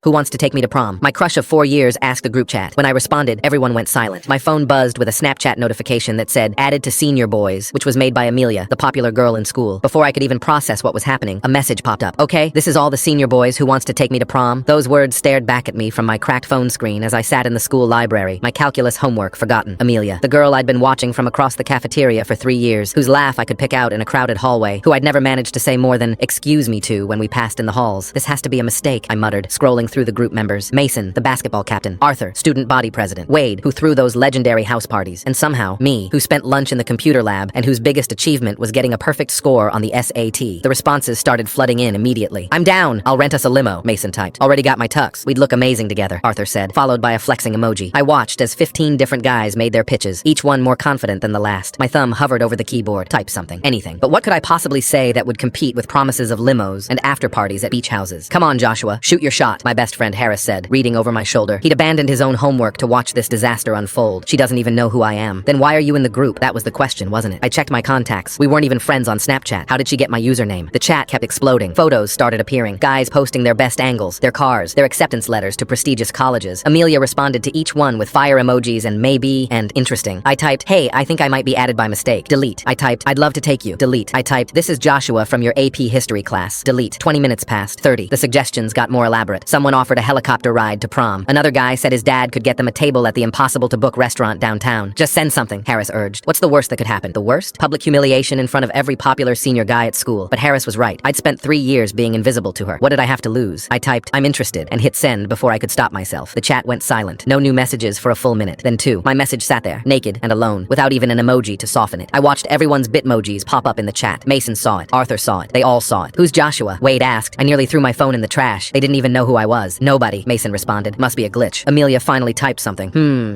Who wants to take me to prom? My crush of 4 years asked the group chat. When I responded, everyone went silent. My phone buzzed with a Snapchat notification that said, added to senior boys, which was made by Amelia, the popular girl in school. Before I could even process what was happening, a message popped up. Okay, this is all the senior boys who wants to take me to prom. Those words stared back at me from my cracked phone screen as I sat in the school library, my calculus homework forgotten. Amelia, the girl I'd been watching from across the cafeteria for 3 years, whose laugh I could pick out in a crowded hallway, who I'd never managed to say more than, excuse me to, when we passed in the halls. This has to be a mistake, I muttered, scrolling through the group members. Mason, the basketball captain. Arthur, student body president. Wade, who threw those legendary house parties. And somehow, me, who spent lunch in the computer lab and whose biggest achievement was getting a perfect score on the SAT. The responses started flooding in immediately. I'm down. I'll rent us a limo, Mason typed. Already got my tux. We'd look amazing together, Arthur said, followed by a flexing emoji. I watched as 15 different guys made their pitches, each one more confident than the last. My thumb hovered over the keyboard. Type something. Anything. But what could I possibly say that would compete with promises of limos and after parties at beach houses? Come on, Joshua. Shoot your shot, my best friend Harris said, reading over my shoulder. He'd abandoned his own homework to watch this disaster unfold. She doesn't even know who I am. Then why are you in the group? That was the question, wasn't it? I checked my contacts. We weren't even friends on Snapchat. How did she get my username? The chat kept exploding. Photos started appearing. Guys posting their best angles, their cars, their acceptance letters to prestigious colleges. Amelia responded to each one with fire emojis and maybe and interesting. I typed, hey, I think I might be added by mistake. Delete. I typed, I'd love to take you. Delete. I typed, this is Joshua from your AP history class. Delete. 20 minutes passed. 30. The suggestions got more elaborate. Someone offered a helicopter ride to prom. Another guy said his dad could get them a table at the impossible-to-book restaurant downtown. Just send something, Harris urged. What's the worst that could happen? The worst? Public humiliation in front of every popular senior guy at school. But Harris was right. I'd spent 3 years being invisible to her. What did I have to lose? I typed, I'm interested, and hit send before I could stop myself. The chat went silent. No new messages for a full minute. Then 2. My message sat there, naked and alone, without even an emoji to soften it. I watched everyone's bitmojis pop up in the chat. Mason saw it. Arthur saw it. They all saw it. Who's Joshua? Wade asked. I nearly threw my phone in the trash. They didn't even know who I was. Nobody, Mason responded. Must be a glitch. Amelia finally typed something.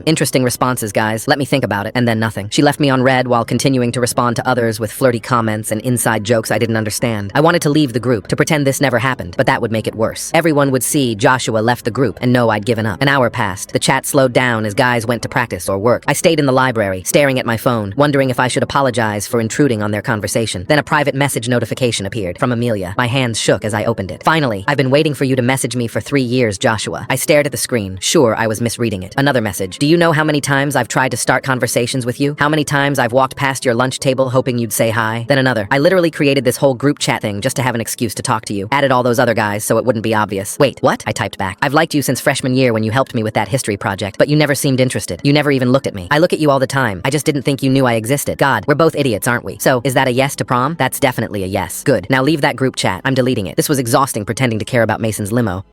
Interesting responses, guys. Let me think about it. And then nothing. She left me on red while continuing to respond to others with flirty comments and inside jokes I didn't understand. I wanted to leave the group, to pretend this never happened, but that would make it worse. Everyone would see Joshua left the group and know I'd given up. An hour passed. The chat slowed down as guys went to practice or work. I stayed in the library, staring at my phone, wondering if I should apologize for intruding on their conversation. Then a private message notification appeared from Amelia. My hands shook as I opened it. Finally, I've been waiting for you to message me for 3 years, Joshua. I stared at the screen, sure I was misreading it. Another message. Do you know how many times I've tried to start conversations with you? How many times I've walked past your lunch table hoping you'd say hi? Then another. I literally created this whole group chat thing just to have an excuse to talk to you. Added all those other guys so it wouldn't be obvious. Wait, what? I typed back. I've liked you since freshman year when you helped me with that history project, but you never seemed interested. You never even looked at me. I look at you all the time. I just didn't think you knew I existed. God, we're both idiots, aren't we? So, is that a yes to prom? That's definitely a yes. Good. Now leave that group chat. I'm deleting it. This was exhausting pretending to care about Mason's limo.